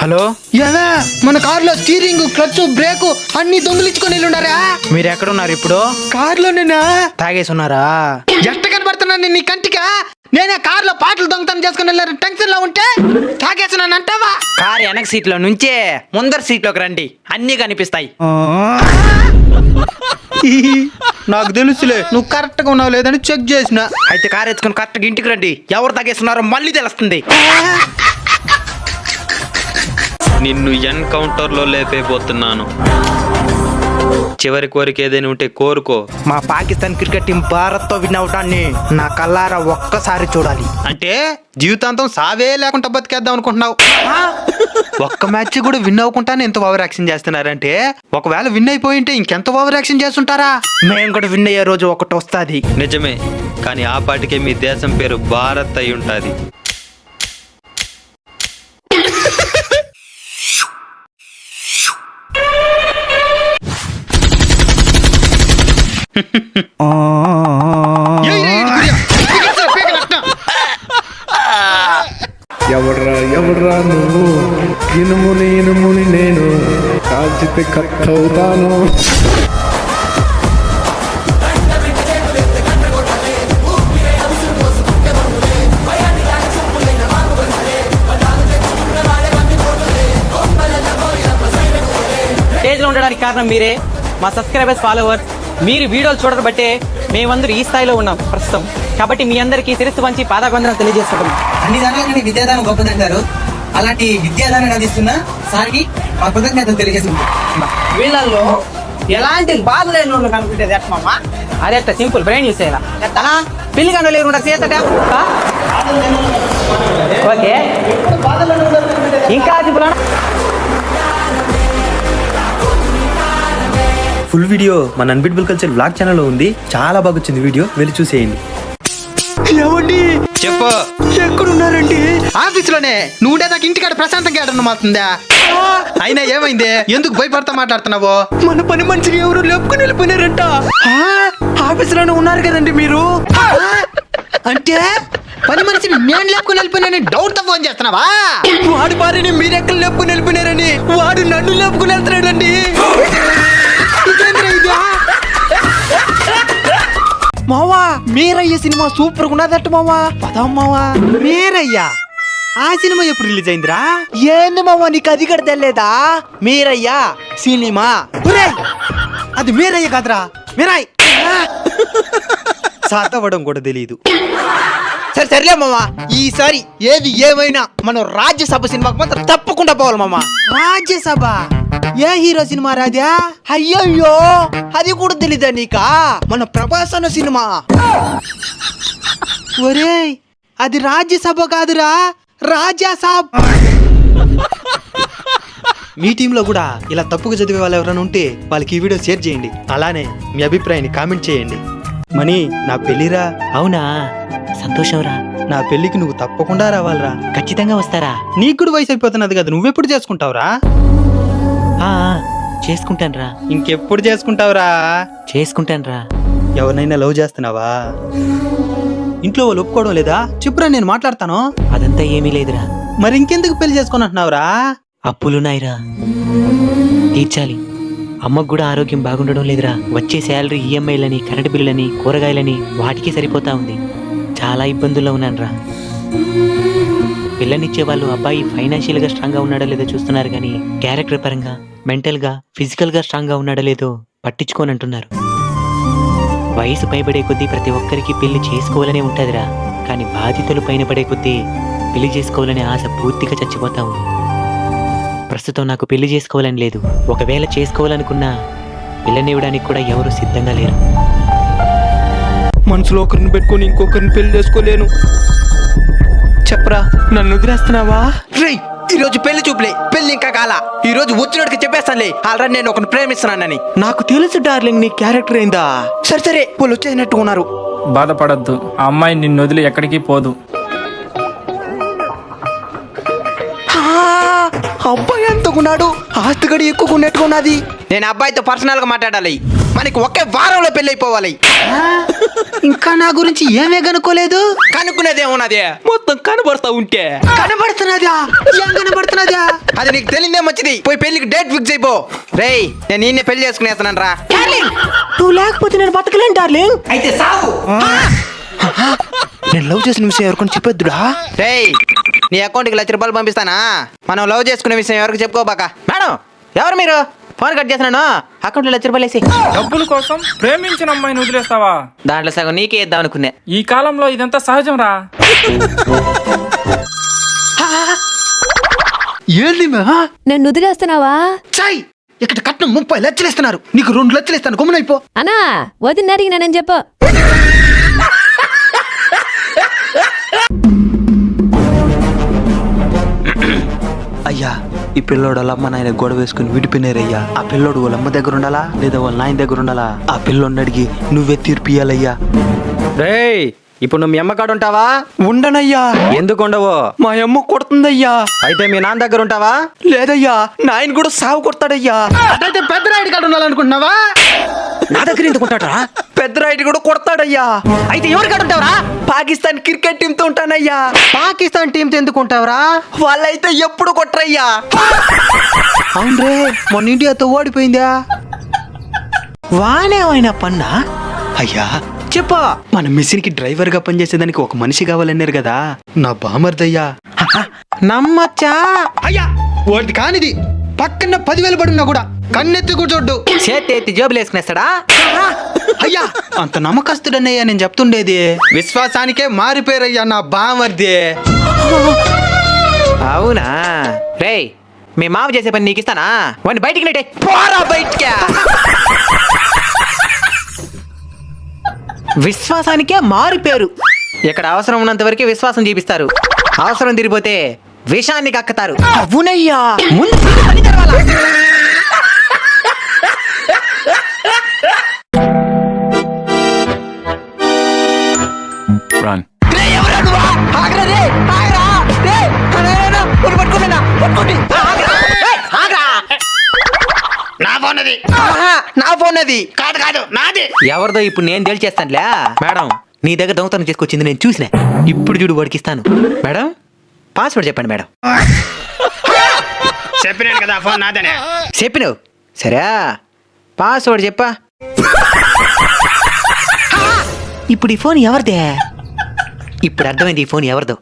Hello, ఏమే మన కారులో స్టీరింగ్ క్లచ్ బ్రేక్ అన్ని దొంగిలించుకొని వెళ్ళుండారా? మీరు ఎక్కడున్నారు ఇప్పుడు? కారులో నేనా? తాగేసి ఉన్నారా? ఎట్ట కనబడుతున్నాను నీ కంటికా? నేనే కారులో పాటలు దొంగతనం చేసుకుని వెళ్ళారు టెన్షన్ లో ఉంటే తాగేసినాను అంటావా? కారు వెనక సీట్ లో నుంచే ముందర సీట్ లోకి రండి, అన్ని కనిపిస్తాయి. నాకు తెలుసులే నువ్వు కరెక్ట్ గా ఉన్నావు లేదని చెక్ చేసిన. అయితే కారు ఎత్తుకుని కరెక్ట్గా ఇంటికి రండి, ఎవరు తాగేస్తున్నారో మళ్ళీ తెలుస్తుంది. నిన్ను ఎన్కౌంటర్ లో లేపేపోతున్నాను. చివరి కోరిక ఏదైనా ఉంటే కోరుకో. మా పాకిస్తాన్ క్రికెట్ టీం భారత్ తో విన్ అవటాన్ని నా కల్లారా ఒక్కసారి చూడాలి. అంటే జీవితాంతం సావే లేకుండా బతికేద్దాం అనుకుంటున్నావు? ఒక్క మ్యాచ్ కూడా విన్ అవ్వకుండానే ఎంత ఓవర్ యాక్షన్ చేస్తున్నారంటే, ఒకవేళ విన్ అయిపోయింటే ఇంకెంత ఓవర్ యాక్షన్ చేస్తుంటారా? మేము కూడా విన్ అయ్యే రోజు ఒకటి వస్తుంది. నిజమే, కానీ ఆ పాటికే మీ దేశం పేరు భారత్ అయి ఉంటుంది. ఎవడ్రా నువ్వు? ఇనుముని నేను కాల్చితే కట్టవుతాను. స్టేజ్లో ఉండడానికి కారణం మీరే, మా సబ్స్క్రైబర్స్, ఫాలోవర్స్. మీరు వీడియోలు చూడడం బట్టే మేమందరూ ఈ స్థాయిలో ఉన్నాం ప్రస్తుతం. కాబట్టి మీ అందరికీ శిరస్సు వంచి పాదాబంధనం తెలియజేస్తున్నాం. అన్ని దానిలో విద్యాదానం గొప్పదంటారు. అలాంటి విద్యాదానం అందిస్తున్న సార్కి మా కృతజ్ఞతలు తెలియజేస్తున్నాం. వీళ్ళల్లో ఎలాంటి బాధ లేని వాళ్ళు కనుకుంటేది ఎట్టమమ్మా? అదెట్ట సింపుల్ బ్రెయిన్ యూస్ చేయాలా? ఎట్టనా పిల్లి కన్ను లేరు ఓకే ఇంకా ఫుల్ వీడియో మన అన్బిటబుల్ కల్చర్ వ్లాగ్ ఛానల్లో ఉంది. చాలా బాగా వచ్చింది వీడియో, వెళ్ళి చూసేయండి. ఏమండి చెప్పు. ఎక్కడున్నారండి? ఆఫీసులోనే. నువ్వుండే నాకు ఇంటికాడ ప్రశాంతంగా ఏడన్నా మారుతుందా? అయినా ఏమైంది? ఎందుకు భయపడతా మాట్లాడుతున్నావు? మన పని మనిషిని ఎవరు లేపుకుని వెళ్ళిపోయినారంట. ఆఫీసులోనే ఉన్నారు కదండి మీరు. అంటే పని మనిషిని నేను లేపుకుని వెళ్ళిపోయినా డౌట్ తో ఫోన్ చేస్తున్నావా? వాడి భార్యని మీరెక్కడ లేపుకుని వెళ్ళిపోయినారని వాడు నన్ను లేపుకుని వెళ్తున్నాడండి. మావా, మీరయ్య సినిమా సూపర్ గా ఉన్నదట్టు మావా. పదం మావా. మీరయ్యా ఆ సినిమా ఎప్పుడు రిలీజ్ అయిందిరా? ఏంది మావా నీకు అది కూడా తెలియదా? మీరయ్యా సినిమా. అది మీరయ్య కాదురా, మీరాయ్. చదవడం కూడా తెలియదు. సరే సరేలే మామా, ఈసారి ఏది ఏమైనా మనం రాజ్యసభ సినిమాకి మాత్రం తప్పకుండా పోవాలి మామా. రాజ్యసభ ఏ హీరో సినిమా రాజా? అయ్యయ్యో, అది కూడా తెలీదా నీకా? మన ప్రభాస్ అన్న సినిమా. ఒరేయ్, అది రాజ్యసభ కాదురా, రాజ్యసభ. మీ టీంలో కూడా ఇలా తప్పుగా చదివే వాళ్ళు ఎవరైనా ఉంటే వాళ్ళకి ఈ వీడియో షేర్ చేయండి. అలానే మీ అభిప్రాయాన్ని కామెంట్ చేయండి. మణి, నా పెళ్లిరా. అవునా, సంతోషంరా. నా పెళ్లికి నువ్వు తప్పకుండా రావాలరా. ఖచ్చితంగా వస్తారా? నీకు కూడా వయసు అయిపోతున్నది కదా, నువ్వెప్పుడు చేసుకుంటావురా? చేసుకుంటానురా. ఇంకెప్పుడు చేసుకుంటావురా? చేసుకుంటానురా. ఎవరినైనా లవ్ చేస్తున్నావా? ఇంట్లో వాళ్ళు ఒప్పుకోవడం లేదా? చెప్పురా, నేను మాట్లాడతాను. అదంతా ఏమీ లేదురా. మరి ఇంకెందుకు పెళ్లి చేసుకుని అంటున్నావురా? అప్పులున్నాయిరా, తీర్చాలి. అమ్మకు కూడా ఆరోగ్యం బాగుండడం లేదురా. వచ్చే శాలరీ ఈఎంఐలని, కరెంటు బిల్లులని, కూరగాయలని వాటికి సరిపోతా ఉంది. చాలా ఇబ్బందుల్లో ఉన్నానురా. పిల్లనిచ్చే వాళ్ళు అబ్బాయి ఫైనాన్షియల్ గా స్ట్రాంగ్ గా ఉన్నాడో లేదో చూస్తున్నారు, కానీ క్యారెక్టర్ పరంగా, మెంటల్ గా, ఫిజికల్ గా స్ట్రాంగ్ గా ఉన్నాడో లేదో పట్టించుకోనంటున్నారు. వయసు పైబడే కొద్దీ ప్రతి ఒక్కరికి పెళ్లి చేసుకోవాలనే ఉంటదిరా. కానీ బాధితులు పైన పడే కొద్దీ పెళ్లి చేసుకోవాలనే ఆశ పూర్తిగా చచ్చిపోతా ఉంది. ప్రస్తుతం నాకు పెళ్లి చేసుకోవాలని లేదు. ఒకవేళ చేసుకోవాలనుకున్నా పిల్లనివ్వడానికి కూడా ఎవరు సిద్ధంగా లేరు. మనసులో ఒకరిని పెట్టుకొని ఇంకొకరిని పెళ్లి చేసుకోలేను. చెప్పరా, నన్ను వదిలేస్తున్నావా? రేయ్, ఈ రోజు పెళ్లి చూపులే, పెళ్లి ఇంకా కాల. ఈ రోజు వచ్చినోడికి చెప్పేస్తానులే, ఆల్రెడీ నేను ఒకరిని ప్రేమిస్తున్నానని. నాకు తెలుసు డార్లింగ్, నీ క్యారెక్టర్ ఏందా? సరే సరే, వాళ్ళు వచ్చేసినట్టు ఉన్నారు. బాధపడద్దు, ఆ అమ్మాయి నిన్ను వదిలి ఎక్కడికి పోదు. అబ్బాయి ఎంతకున్నాడు, ఆస్తి గడి ఎక్కువ ఉన్నట్టుకున్నది. నేను అబ్బాయితో పర్సనల్ గా మాట్లాడాలి, మనకి ఒకే వారంలో పెళ్లి అయిపోవాలి. ఇంకా నా గురించి ఏమే కనుక్కోలేదు. కనుక్కునేది ఏమున్నది, మొత్తం కనబడతా ఉంటే. కనబడుతున్నదా? ఏం కనబడుతున్నదా? అది నీకు తెలియదే మంచిది. పోయి పెళ్లికి డేట్ ఫిక్స్ అయిపో. రేయ్, నేను నిన్నే పెళ్లి చేసుకునేస్తున్నాను రా. నువ్వు లేకపోతే నేను బతకలేను డార్లింగ్. అయితే సాగు. నేను లవ్ చేసిన విషయం ఎవరికొని చెప్పొద్దురా. రేయ్, నీ అకౌంట్కి ₹1,00,000 పంపిస్తానా? మనం లవ్ చేసుకునే విషయం ఎవరికి చెప్పుకోబాక. మేడం, ఎవరు మీరు? ఫోన్ కట్ చేస్తున్నాను, అకౌంట్లో ₹1,00,000 వేసి. డబ్బుల కోసం ప్రేమించిన అమ్మాయిని వదిలేస్తావా? దాంట్లో సగం నీకే ఇద్దాం అనుకున్నా. ఈ కాలంలో ఇదంతా సహజం రా. ఏంది నన్ను వదిలేస్తున్నావా? చాయ్, ఇక్కడ కట్నం 30 లక్షలు ఇస్తున్నారు, నీకు 2 లక్షలు ఇస్తాను, గమ్మునైపో. అన్నా వదిన అడిగినానని చెప్పు. అయ్యా, ఈ పిల్లోడు వాళ్ళ అమ్మ నాయన గొడవ వేసుకుని విడిపోయినారయ్యా. ఆ పిల్లోడు వాళ్ళ అమ్మ దగ్గర ఉండాలా లేదా వాళ్ళ నాయన దగ్గర ఉండాలా? ఆ పిల్లోడిని అడిగి నువ్వే తీర్పు ఇయ్యాలయ్యా. రేయ్, ఇప్పుడు నువ్వు మీ అమ్మ కాడ ఉంటావా? ఉండనయ్యా. ఎందుకు ఉండవు? మా అమ్మ కొడుతుందయ్యా. అయితే మీ నాన్న దగ్గర ఉంటావా? లేదయ్యా, నాయన కూడా సాగు కొడతాడయ్యా. అటైతే పెద్ద రాయుడు కాడ ఉండాలనుకుంటున్నావా? నా దగ్గర ఎందుకు ఉంటాడా? పెద్ద రైట్ కూడా కొడతాడయ్యా. అయితే ఎవరి కాడ ఉంటావురా? పాకిస్తాన్ క్రికెట్ టీమ్ తో ఉంటానయ్యా. పాకిస్తాన్ టీంతో ఎందుకు ఉంటావురా? వాళ్ళైతే ఎప్పుడు కొట్టరయ్యా. అవునరే, మొన్న ఇండియాతో ఓడిపోయిందా? వానేమైనా పన్నా? అయ్యా చెప్పా, మన మిషన్ కి డ్రైవర్ గా పనిచేసేదానికి ఒక మనిషి కావాలన్నారు కదా, నా బామర్దయ్యా. నమ్మచ్చా? అయ్యా, వాడిది కానిది పక్కన 10,000 పడున్నా కూడా కన్నెత్తి కూడా చూడ్డు. చేతి ఎత్తి జోబులు వేసుకునేస్తాడా? అయ్యా, అంత నమ్మకస్తుడన్నయ్యా నేను చెప్తుండేది. విశ్వాసానికే మారిపోయారయ్యా నా బామర్ది. అవునా? రేయ్, మీ మామ చేసే పని నీకు ఇస్తానా? వాడిని బయటికి నెట్టే. పోరా బయటికి. విశ్వాసానికే మారిపోయారు. ఇక్కడ అవసరం ఉన్నంత వరకే విశ్వాసం చూపిస్తారు, అవసరం తిరిగిపోతే విషాన్ని కక్కుతారు. అవునయ్యా. ముందు పని తెరవాలా? Run. నా ఫోన్ అది కాదు కాదు నాది. ఎవరిదో ఇప్పుడు నేను తేల్చేస్తానులే. మేడం, నీ దగ్గర దొంగతనం చేసుకొచ్చింది నేను చూసిన. ఇప్పుడు చూడు వాడికి ఇస్తాను. మేడం, పాస్వర్డ్ చెప్పండి మేడం. చెప్పినాను కదా ఫోన్ నాదనే. చెప్పినావు సరే, పాస్వర్డ్ చెప్పా. ఇప్పుడు ఈ ఫోన్ ఎవరిదే? ఇప్పుడు అర్థమైంది ఈ ఫోన్ ఎవరిదో.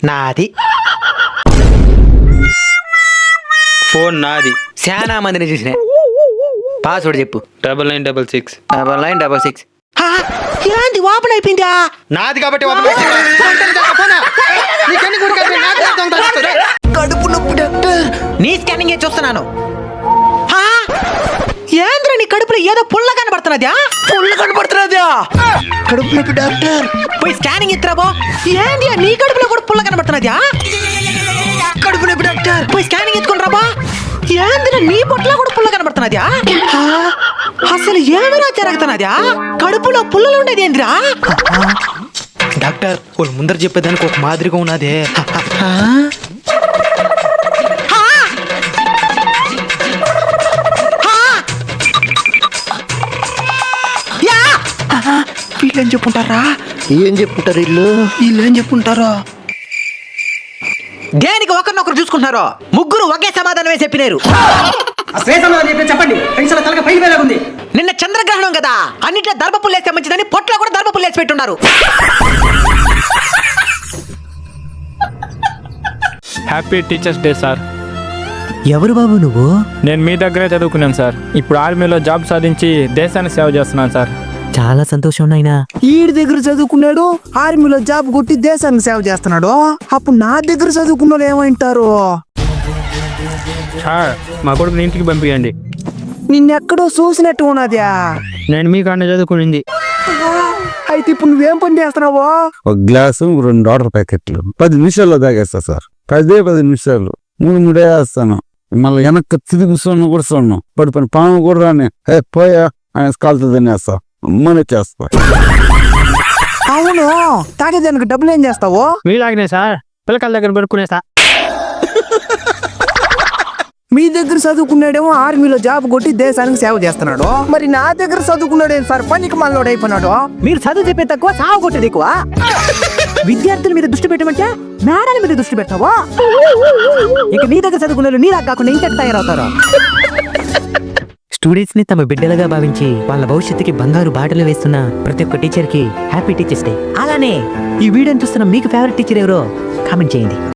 నాది. ఫోన్ నాది. చాలా మందిని చూసిన. పాస్వర్డ్ చెప్పు. 9966. 9966. ఇలాంటి ఓపెన్ అయిపోయిందా? నాది కాబట్టి ఓపెన్ అయిపోయిందా? కడుపు నొప్పి డాక్టర్. నీ స్కానింగ్ చూస్తున్నాను. ఏంద్ర నీ కడుపులో ఏదో పుల్ల కనబడుతున్నదా? పుల్ల కనబడుతున్నదా? కడుపు నొప్పి డాక్టర్. పోయి స్కానింగ్ ఇత్తరాబో. ఏంది నీ కడుపులో కూడా పుల్ల కనబడుతున్నదా? కడుపు నొప్పి డాక్టర్. పోయి స్కానింగ్ ఎత్తుకుని రాబా. ఏందిరా నీ పొట్టలో కూడా పుల్ల కనబడుతున్నదా? అసలు ఏమైనా జరుగుతున్నదా? కడుపులో పుల్లలు ఉండేది ఏందిరా? డాక్టర్, వాళ్ళు ముందర చెప్పేదానికి ఒక మాదిరిగా ఉన్నదే. వీళ్ళేం చెప్పుంటారా? ఏం చెప్పుంటారు వీళ్ళేం చెప్పుంటారా? దేనికి ఒకరినొకరు చూసుకుంటున్నారో? ముగ్గురు ఒకే సమాధానమే చెప్పినారు. చెప్పండి, పెన్షన్ తలక పైకి ఉంది. నిన్న చంద్రగ్రహణం కదా, అన్నిట్లో దర్భపుల్లేస్తే మంచిదని పొట్లో కూడా దర్భపుల్లేసి పెట్టున్నారు. Happy teachers day sir. ఎవరు బాబు నువ్వు? నేను మీ దగ్గరే చదువుకున్నాను సార్. ఇప్పుడు ఆర్మీలో జాబ్ సాధించి దేశాన్ని సేవ చేస్తున్నాను సార్. చాలా సంతోషం నాయనా. ఈడి దగ్గర చదువుకున్నాడు, ఆర్మీలో జాబ్ కొట్టి దేశానికి సేవ చేస్తున్నాడు. అప్పుడు నా దగ్గర చదువుకున్న వాళ్ళు ఏమంటారు? సార్, మా కొడుకుని ఇంటికి పంపించండి. నిన్నెక్కడో చూసినట్టు ఉన్నదా? నేను మీ కాడనే చదువుకునింది. అయితే ఇప్పుడు నువ్వేం పని చేస్తున్నావు? ఒక గ్లాసు 2 వాటర్ ప్యాకెట్లు 10 నిమిషాల్లో తాగేస్తా సార్. 10 నిమిషాలు 3 వేస్తాను. మళ్ళీ వెనక్కి తిరిగి కూర్చొని కూడా చూడను. పని పాము కూడా రాని పోయా ఆయన కాలుతో తినేస్తా, అమ్మనే చేస్తా. అవును, తాగేదానికి డబ్బులు ఏం చేస్తావు? మీలాగనే సార్, పిల్లకాయల దగ్గర పెట్టుకునేస్తా. మీ దగ్గర చదువుకున్నాడేమో ఆర్మీలో జాబ్ కొట్టి దేశానికి సేవ చేస్తున్నాడు. మరి నా దగ్గర చదువుకున్నాడేం సార్ పనికి మనలోడు అయిపోయినాడు. మీరు చదువు చెప్పే తక్కువ సాగు కొట్టేది ఎక్కువ. విద్యార్థుల మీద దృష్టి పెట్టమంటే మేడాల మీద దృష్టి పెట్టావా? ఇక నీ దగ్గర చదువుకున్న నీలా కాకుండా ఇంకెట్ తయారవుతారు. స్టూడెంట్స్ ని తమ బిడ్డలుగా భావించి వాళ్ళ భవిష్యత్తుకి బంగారు బాటలు వేస్తున్న ప్రతి ఒక్క టీచర్ కి హ్యాపీ టీచర్స్ డే. అలానే ఈ వీడియోని చూస్తున్న మీకు ఫేవరెట్ టీచర్ ఎవరో కామెంట్ చేయండి.